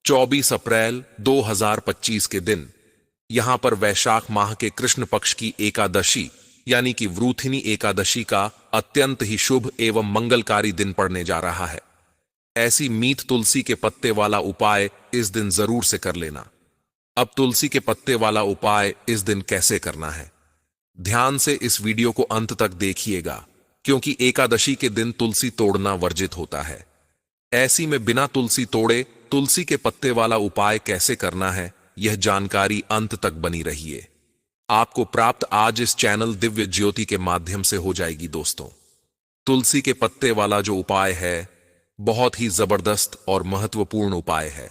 24 अप्रैल 2025 के दिन यहां पर वैशाख माह के कृष्ण पक्ष की एकादशी यानी कि वृथिनी एकादशी का अत्यंत ही शुभ एवं मंगलकारी दिन पड़ने जा रहा है। ऐसी मीठ तुलसी के पत्ते वाला उपाय इस दिन जरूर से कर लेना। अब तुलसी के पत्ते वाला उपाय इस दिन कैसे करना है, ध्यान से इस वीडियो को अंत तक देखिएगा, क्योंकि एकादशी के दिन तुलसी तोड़ना वर्जित होता है। ऐसी में बिना तुलसी तोड़े तुलसी के पत्ते वाला उपाय कैसे करना है, यह जानकारी अंत तक बनी रहिए। आपको प्राप्त आज इस चैनल दिव्य ज्योति के माध्यम से हो जाएगी। दोस्तों, तुलसी के पत्ते वाला जो उपाय है बहुत ही जबरदस्त और महत्वपूर्ण उपाय है।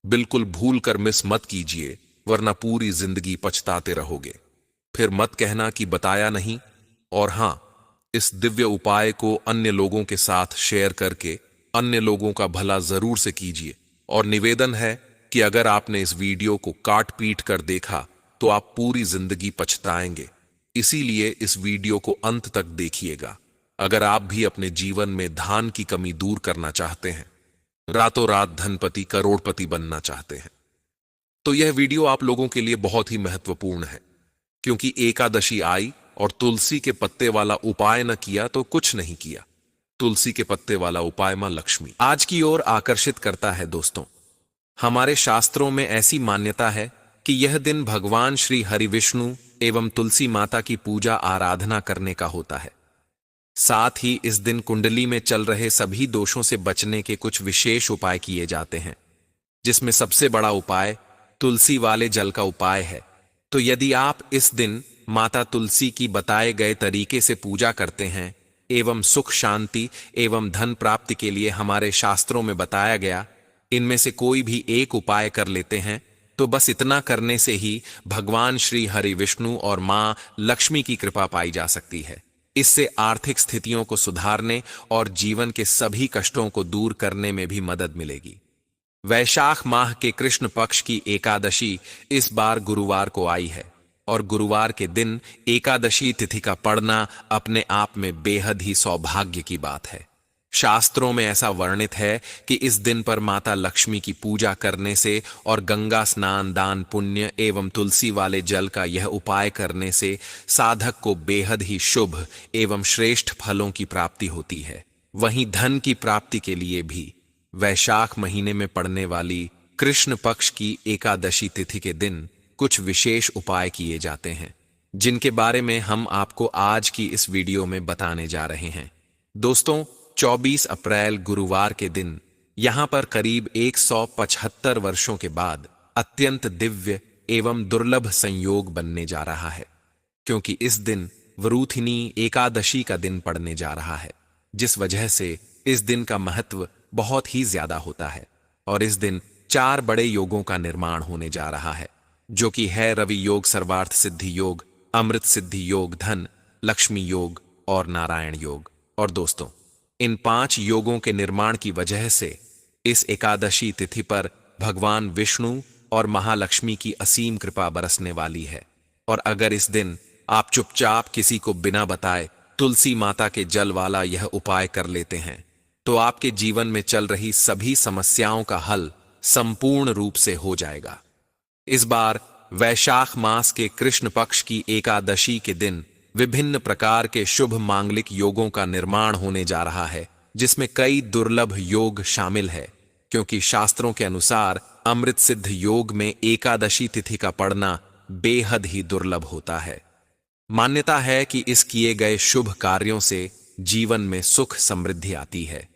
बिल्कुल भूल कर मिस मत कीजिए, वरना पूरी जिंदगी पछताते रहोगे। फिर मत कहना कि बताया नहीं। और हां, इस दिव्य उपाय को अन्य लोगों के साथ शेयर करके अन्य लोगों का भला जरूर से कीजिए। और निवेदन है कि अगर आपने इस वीडियो को काट पीट कर देखा तो आप पूरी जिंदगी पछताएंगे। इसीलिए इस वीडियो को अंत तक देखिएगा। अगर आप भी अपने जीवन में धन की कमी दूर करना चाहते हैं, रातों रात धनपति करोड़पति बनना चाहते हैं, तो यह वीडियो आप लोगों के लिए बहुत ही महत्वपूर्ण है। क्योंकि एकादशी आई और तुलसी के पत्ते वाला उपाय न किया तो कुछ नहीं किया। तुलसी के पत्ते वाला उपाय मां लक्ष्मी आज की ओर आकर्षित करता है। दोस्तों, हमारे शास्त्रों में ऐसी मान्यता है कि यह दिन भगवान श्री हरि विष्णु एवं तुलसी माता की पूजा आराधना करने का होता है। साथ ही इस दिन कुंडली में चल रहे सभी दोषों से बचने के कुछ विशेष उपाय किए जाते हैं, जिसमें सबसे बड़ा उपाय तुलसी वाले जल का उपाय है। तो यदि आप इस दिन माता तुलसी की बताए गए तरीके से पूजा करते हैं एवं सुख शांति एवं धन प्राप्ति के लिए हमारे शास्त्रों में बताया गया इनमें से कोई भी एक उपाय कर लेते हैं, तो बस इतना करने से ही भगवान श्री हरि विष्णु और मां लक्ष्मी की कृपा पाई जा सकती है। इससे आर्थिक स्थितियों को सुधारने और जीवन के सभी कष्टों को दूर करने में भी मदद मिलेगी। वैशाख माह के कृष्ण पक्ष की एकादशी इस बार गुरुवार को आई है और गुरुवार के दिन एकादशी तिथि का पड़ना अपने आप में बेहद ही सौभाग्य की बात है। शास्त्रों में ऐसा वर्णित है कि इस दिन पर माता लक्ष्मी की पूजा करने से और गंगा स्नान दान पुण्य एवं तुलसी वाले जल का यह उपाय करने से साधक को बेहद ही शुभ एवं श्रेष्ठ फलों की प्राप्ति होती है। वहीं धन की प्राप्ति के लिए भी वैशाख महीने में पड़ने वाली कृष्ण पक्ष की एकादशी तिथि के दिन कुछ विशेष उपाय किए जाते हैं, जिनके बारे में हम आपको आज की इस वीडियो में बताने जा रहे हैं। दोस्तों, 24 अप्रैल गुरुवार के दिन यहां पर करीब 175 वर्षों के बाद अत्यंत दिव्य एवं दुर्लभ संयोग बनने जा रहा है, क्योंकि इस दिन वृथिनी एकादशी का दिन पड़ने जा रहा है, जिस वजह से इस दिन का महत्व बहुत ही ज्यादा होता है। और इस दिन 4 बड़े योगों का निर्माण होने जा रहा है, जो कि है रवि योग, सर्वार्थ सिद्धि योग, अमृत सिद्धि योग, धन लक्ष्मी योग और नारायण योग। और दोस्तों, इन 5 योगों के निर्माण की वजह से इस एकादशी तिथि पर भगवान विष्णु और महालक्ष्मी की असीम कृपा बरसने वाली है। और अगर इस दिन आप चुपचाप किसी को बिना बताए तुलसी माता के जल वाला यह उपाय कर लेते हैं, तो आपके जीवन में चल रही सभी समस्याओं का हल संपूर्ण रूप से हो जाएगा। इस बार वैशाख मास के कृष्ण पक्ष की एकादशी के दिन विभिन्न प्रकार के शुभ मांगलिक योगों का निर्माण होने जा रहा है, जिसमें कई दुर्लभ योग शामिल है, क्योंकि शास्त्रों के अनुसार अमृत सिद्ध योग में एकादशी तिथि का पड़ना बेहद ही दुर्लभ होता है। मान्यता है कि इस किए गए शुभ कार्यों से जीवन में सुख समृद्धि आती है।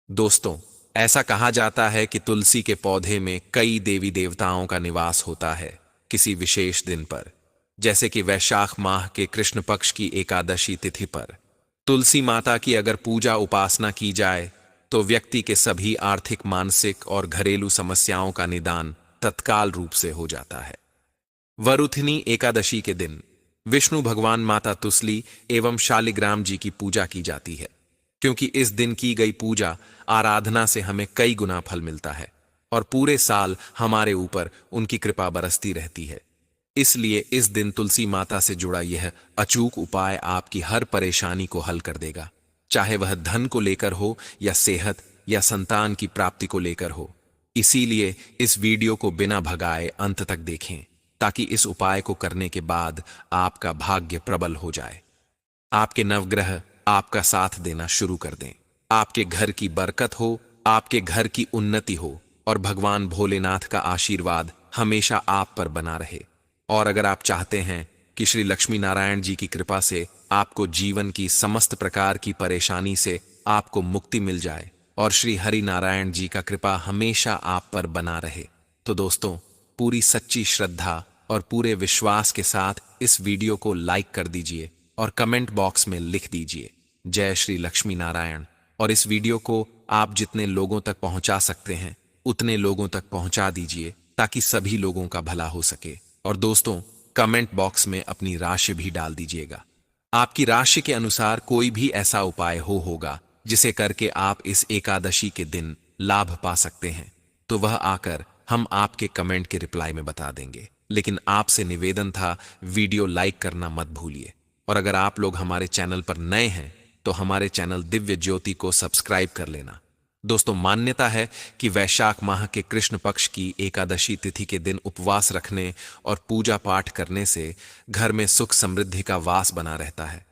दोस्तों, ऐसा कहा जाता है कि तुलसी के पौधे में कई देवी देवताओं का निवास होता है किसी विशेष दिन पर, जैसे कि वैशाख माह के कृष्ण पक्ष की एकादशी तिथि पर तुलसी माता की अगर पूजा उपासना की जाए तो व्यक्ति के सभी आर्थिक, मानसिक और घरेलू समस्याओं का निदान तत्काल रूप से हो जाता है। वरुथिनी एकादशी के दिन विष्णु भगवान, माता तुलसी एवं शालिग्राम जी की पूजा की जाती है, क्योंकि इस दिन की गई पूजा आराधना से हमें कई गुना फल मिलता है और पूरे साल हमारे ऊपर उनकी कृपा बरसती रहती है। इसलिए इस दिन तुलसी माता से जुड़ा यह अचूक उपाय आपकी हर परेशानी को हल कर देगा, चाहे वह धन को लेकर हो या सेहत या संतान की प्राप्ति को लेकर हो। इसीलिए इस वीडियो को बिना भगाए अंत तक देखें, ताकि इस उपाय को करने के बाद आपका भाग्य प्रबल हो जाए, आपके नवग्रह आपका साथ देना शुरू कर दें, आपके घर की बरकत हो, आपके घर की उन्नति हो और भगवान भोलेनाथ का आशीर्वाद हमेशा आप पर बना रहे। और अगर आप चाहते हैं कि श्री लक्ष्मी नारायण जी की कृपा से आपको जीवन की समस्त प्रकार की परेशानी से आपको मुक्ति मिल जाए और श्री हरि नारायण जी का कृपा हमेशा आप पर बना रहे, तो दोस्तों पूरी सच्ची श्रद्धा और पूरे विश्वास के साथ इस वीडियो को लाइक कर दीजिए और कमेंट बॉक्स में लिख दीजिए जय श्री लक्ष्मी नारायण। और इस वीडियो को आप जितने लोगों तक पहुंचा सकते हैं उतने लोगों तक पहुंचा दीजिए, ताकि सभी लोगों का भला हो सके। और दोस्तों कमेंट बॉक्स में अपनी राशि भी डाल दीजिएगा। आपकी राशि के अनुसार कोई भी ऐसा उपाय होगा जिसे करके आप इस एकादशी के दिन लाभ पा सकते हैं, तो वह आकर हम आपके कमेंट के रिप्लाई में बता देंगे। लेकिन आपसे निवेदन था, वीडियो लाइक करना मत भूलिए। और अगर आप लोग हमारे चैनल पर नए हैं तो हमारे चैनल दिव्य ज्योति को सब्सक्राइब कर लेना। दोस्तों मान्यता है कि वैशाख माह के कृष्ण पक्ष की एकादशी तिथि के दिन उपवास रखने और पूजा पाठ करने से घर में सुख समृद्धि का वास बना रहता है।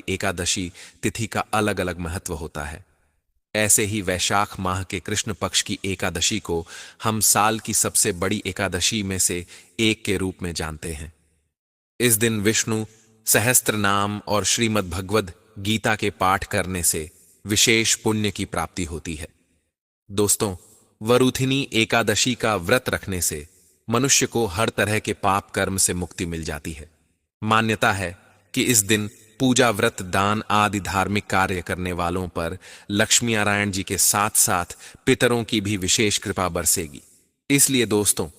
एकादशी तिथि का अलग अलग महत्व होता है। ऐसे ही वैशाख माह के कृष्ण पक्ष की एकादशी को हम साल की सबसे बड़ी एकादशी में से एक के रूप में जानते हैं। इस दिन विष्णु सहस्त्र नाम और श्रीमद् भगवद गीता के पाठ करने से विशेष पुण्य की प्राप्ति होती है। दोस्तों वरुथिनी एकादशी का व्रत रखने से मनुष्य को हर तरह के पाप कर्म से मुक्ति मिल जाती है। मान्यता है कि इस दिन पूजा व्रत दान आदि धार्मिक कार्य करने वालों पर लक्ष्मी नारायण जी के साथ साथ पितरों की भी विशेष कृपा बरसेगी। इसलिए दोस्तों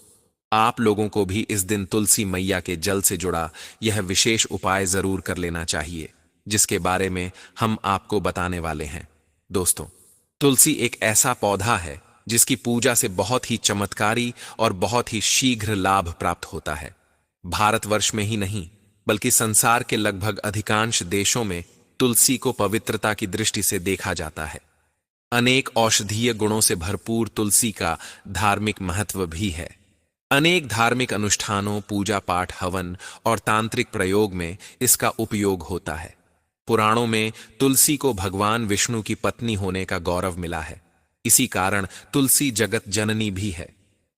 आप लोगों को भी इस दिन तुलसी मैया के जल से जुड़ा यह विशेष उपाय जरूर कर लेना चाहिए, जिसके बारे में हम आपको बताने वाले हैं। दोस्तों तुलसी एक ऐसा पौधा है जिसकी पूजा से बहुत ही चमत्कारी और बहुत ही शीघ्र लाभ प्राप्त होता है। भारतवर्ष में ही नहीं बल्कि संसार के लगभग अधिकांश देशों में तुलसी को पवित्रता की दृष्टि से देखा जाता है। अनेक औषधीय गुणों से भरपूर तुलसी का धार्मिक महत्व भी है। अनेक धार्मिक अनुष्ठानों, पूजा पाठ, हवन और तांत्रिक प्रयोग में इसका उपयोग होता है। पुराणों में तुलसी को भगवान विष्णु की पत्नी होने का गौरव मिला है। इसी कारण तुलसी जगत जननी भी है।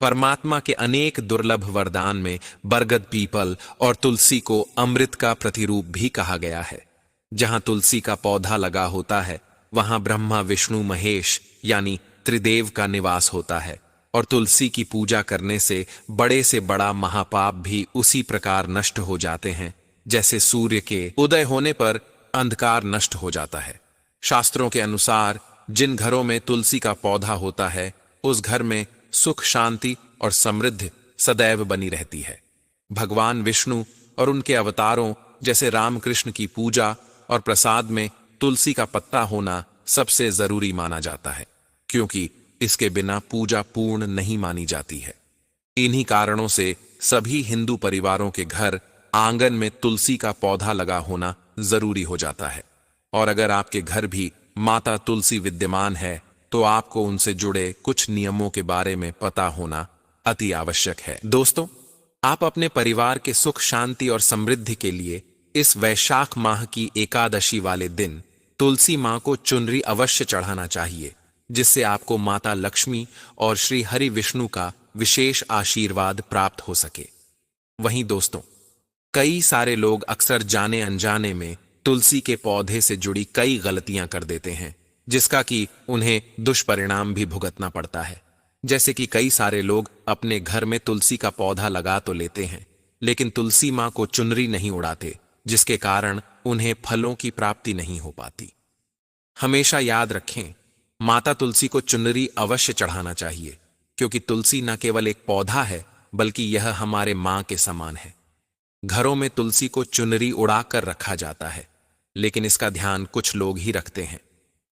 परमात्मा के अनेक दुर्लभ वरदान में बरगद, पीपल और तुलसी को अमृत का प्रतिरूप भी कहा गया है। जहां तुलसी का पौधा लगा होता है वहां ब्रह्मा, विष्णु, महेश यानी त्रिदेव का निवास होता है। और तुलसी की पूजा करने से बड़ा महापाप भी उसी प्रकार नष्ट हो जाते हैं जैसे सूर्य के उदय होने पर अंधकार नष्ट हो जाता है। शास्त्रों के अनुसार जिन घरों में तुलसी का पौधा होता है उस घर में सुख, शांति और समृद्धि सदैव बनी रहती है। भगवान विष्णु और उनके अवतारों जैसे रामकृष्ण की पूजा और प्रसाद में तुलसी का पत्ता होना सबसे जरूरी माना जाता है, क्योंकि इसके बिना पूजा पूर्ण नहीं मानी जाती है। इन्हीं कारणों से सभी हिंदू परिवारों के घर आंगन में तुलसी का पौधा लगा होना जरूरी हो जाता है। और अगर आपके घर भी माता तुलसी विद्यमान है तो आपको उनसे जुड़े कुछ नियमों के बारे में पता होना अति आवश्यक है। दोस्तों आप अपने परिवार के सुख, शांति और समृद्धि के लिए इस वैशाख माह की एकादशी वाले दिन तुलसी मां को चुनरी अवश्य चढ़ाना चाहिए, जिससे आपको माता लक्ष्मी और श्री हरि विष्णु का विशेष आशीर्वाद प्राप्त हो सके। वहीं दोस्तों कई सारे लोग अक्सर जाने अनजाने में तुलसी के पौधे से जुड़ी कई गलतियां कर देते हैं, जिसका कि उन्हें दुष्परिणाम भी भुगतना पड़ता है। जैसे कि कई सारे लोग अपने घर में तुलसी का पौधा लगा तो लेते हैं, लेकिन तुलसी मां को चुनरी नहीं उड़ाते, जिसके कारण उन्हें फलों की प्राप्ति नहीं हो पाती। हमेशा याद रखें, माता तुलसी को चुनरी अवश्य चढ़ाना चाहिए, क्योंकि तुलसी न केवल एक पौधा है बल्कि यह हमारे मां के समान है। घरों में तुलसी को चुनरी उड़ाकर रखा जाता है, लेकिन इसका ध्यान कुछ लोग ही रखते हैं।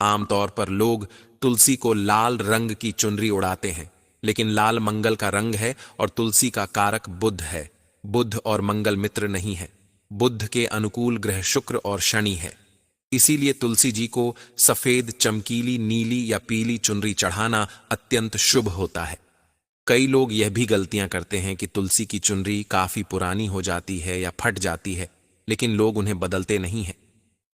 आमतौर पर लोग तुलसी को लाल रंग की चुनरी उड़ाते हैं, लेकिन लाल मंगल का रंग है और तुलसी का कारक बुध है। बुध और मंगल मित्र नहीं है। बुध के अनुकूल ग्रह शुक्र और शनि है। इसीलिए तुलसी जी को सफेद, चमकीली, नीली या पीली चुनरी चढ़ाना अत्यंत शुभ होता है। कई लोग यह भी गलतियां करते हैं कि तुलसी की चुनरी काफी पुरानी हो जाती है या फट जाती है, लेकिन लोग उन्हें बदलते नहीं हैं।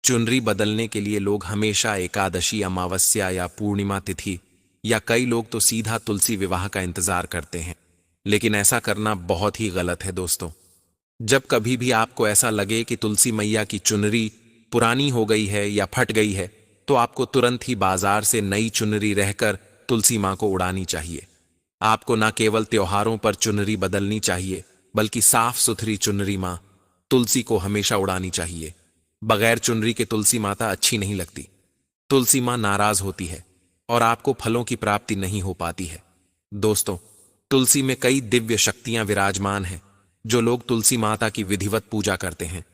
चुनरी बदलने के लिए लोग हमेशा एकादशी, अमावस्या या पूर्णिमा तिथि, या कई लोग तो सीधा तुलसी विवाह का इंतजार करते हैं, लेकिन ऐसा करना बहुत ही गलत है दोस्तों। जब कभी भी आपको ऐसा लगे कि तुलसी मैया की चुनरी पुरानी हो गई है या फट गई है, तो आपको तुरंत ही बाजार से नई चुनरी रहकर तुलसी मां को उड़ानी चाहिए। आपको न केवल त्योहारों पर चुनरी बदलनी चाहिए, बल्कि साफ सुथरी चुनरी मां तुलसी को हमेशा उड़ानी चाहिए। बगैर चुनरी के तुलसी माता अच्छी नहीं लगती। तुलसी मां नाराज होती है और आपको फलों की प्राप्ति नहीं हो पाती है। दोस्तों, तुलसी में कई दिव्य शक्तियां विराजमान हैं। जो लोग तुलसी माता की विधिवत पूजा करते हैं,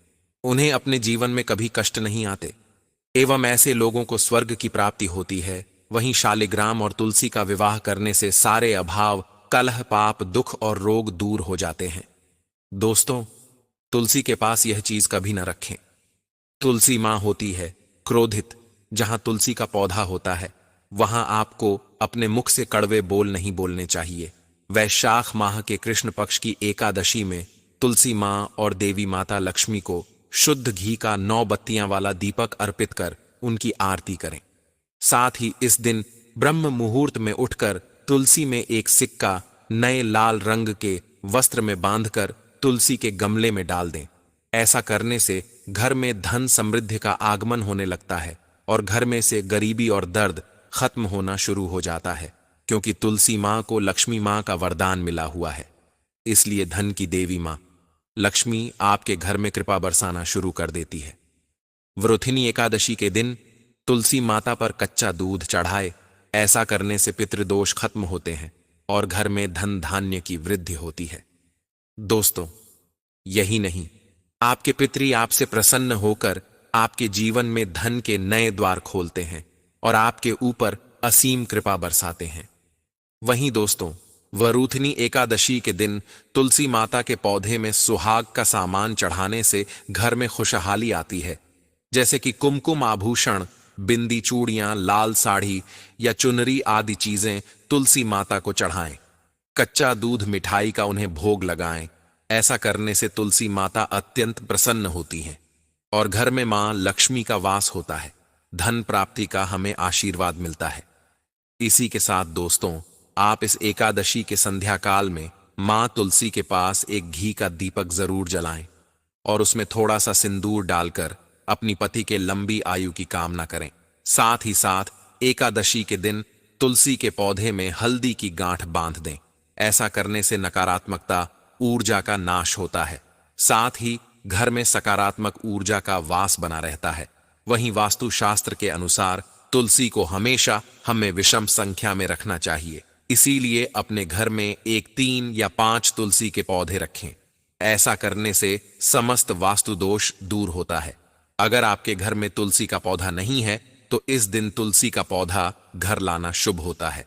उन्हें अपने जीवन में कभी कष्ट नहीं आते, एवं ऐसे लोगों को स्वर्ग की प्राप्ति होती है। वहीं शालिग्राम और तुलसी का विवाह करने से सारे अभाव, कलह, पाप, दुख और रोग दूर हो जाते हैं। दोस्तों, तुलसी के पास यह चीज कभी न रखें। तुलसी मां होती है क्रोधित। जहां तुलसी का पौधा होता है, वहां आपको अपने मुख से कड़वे बोल नहीं बोलने चाहिए। वैशाख माह के कृष्ण पक्ष की एकादशी में तुलसी मां और देवी माता लक्ष्मी को शुद्ध घी का 9 बत्तियां वाला दीपक अर्पित कर उनकी आरती करें। साथ ही इस दिन ब्रह्म मुहूर्त में उठकर तुलसी में एक सिक्का नए लाल रंग के वस्त्र में बांधकर तुलसी के गमले में डाल दें। ऐसा करने से घर में धन समृद्धि का आगमन होने लगता है और घर में से गरीबी और दर्द खत्म होना शुरू हो जाता है, क्योंकि तुलसी मां को लक्ष्मी मां का वरदान मिला हुआ है। इसलिए धन की देवी मां लक्ष्मी आपके घर में कृपा बरसाना शुरू कर देती है। वृथिनी एकादशी के दिन तुलसी माता पर कच्चा दूध चढ़ाए। ऐसा करने से पितृदोष खत्म होते हैं और घर में धन धान्य की वृद्धि होती है। दोस्तों, यही नहीं, आपके पितृ आपसे प्रसन्न होकर आपके जीवन में धन के नए द्वार खोलते हैं और आपके ऊपर असीम कृपा बरसाते हैं। वहीं दोस्तों, वरूथनी एकादशी के दिन तुलसी माता के पौधे में सुहाग का सामान चढ़ाने से घर में खुशहाली आती है। जैसे कि कुमकुम आभूषण, बिंदी, चूड़ियां, लाल साड़ी या चुनरी आदि चीजें तुलसी माता को चढ़ाएं। कच्चा दूध, मिठाई का उन्हें भोग लगाएं। ऐसा करने से तुलसी माता अत्यंत प्रसन्न होती हैं और घर में मां लक्ष्मी का वास होता है। धन प्राप्ति का हमें आशीर्वाद मिलता है। इसी के साथ दोस्तों, आप इस एकादशी के संध्या काल में मां तुलसी के पास एक घी का दीपक जरूर जलाएं और उसमें थोड़ा सा सिंदूर डालकर अपनी पति के लंबी आयु की कामना करें। साथ ही साथ एकादशी के दिन तुलसी के पौधे में हल्दी की गांठ बांध दें। ऐसा करने से नकारात्मकता, ऊर्जा का नाश होता है। साथ ही घर में सकारात्मक ऊर्जा का वास बना रहता है। वहीं वास्तु शास्त्र के अनुसार तुलसी को हमेशा हमें विषम संख्या में रखना चाहिए। इसीलिए अपने घर में 1, 3 या 5 तुलसी के पौधे रखें। ऐसा करने से समस्त वास्तु दोष दूर होता है। अगर आपके घर में तुलसी का पौधा नहीं है, तो इस दिन तुलसी का पौधा घर लाना शुभ होता है।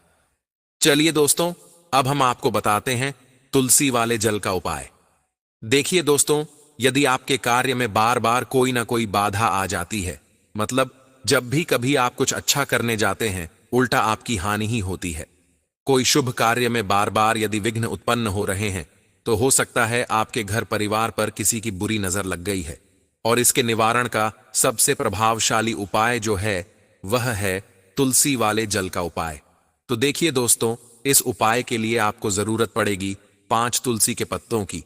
चलिए दोस्तों, अब हम आपको बताते हैं तुलसी वाले जल का उपाय। देखिए दोस्तों, यदि आपके कार्य में बार बार कोई ना कोई बाधा आ जाती है, मतलब जब भी कभी आप कुछ अच्छा करने जाते हैं, उल्टा आपकी हानि ही होती है। कोई शुभ कार्य में बार बार यदि विघ्न उत्पन्न हो रहे हैं, तो हो सकता है आपके घर परिवार पर किसी की बुरी नजर लग गई है। और इसके निवारण का सबसे प्रभावशाली उपाय जो है, वह है तुलसी वाले जल का उपाय। तो देखिए दोस्तों, इस उपाय के लिए आपको जरूरत पड़ेगी 5 तुलसी के पत्तों की।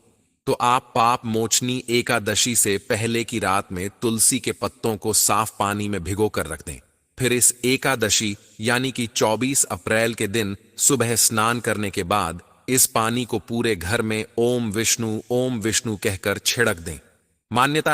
तो आप पाप मोचनी एकादशी से पहले की रात में तुलसी के पत्तों को साफ पानी में भिगो कर रख दें। फिर इस एकादशी यानी कि 24 अप्रैल के दिन सुबह स्नान करने के बाद इस पानी को पूरे घर में ओम विष्णु कहकर छिड़क दें। मान्यता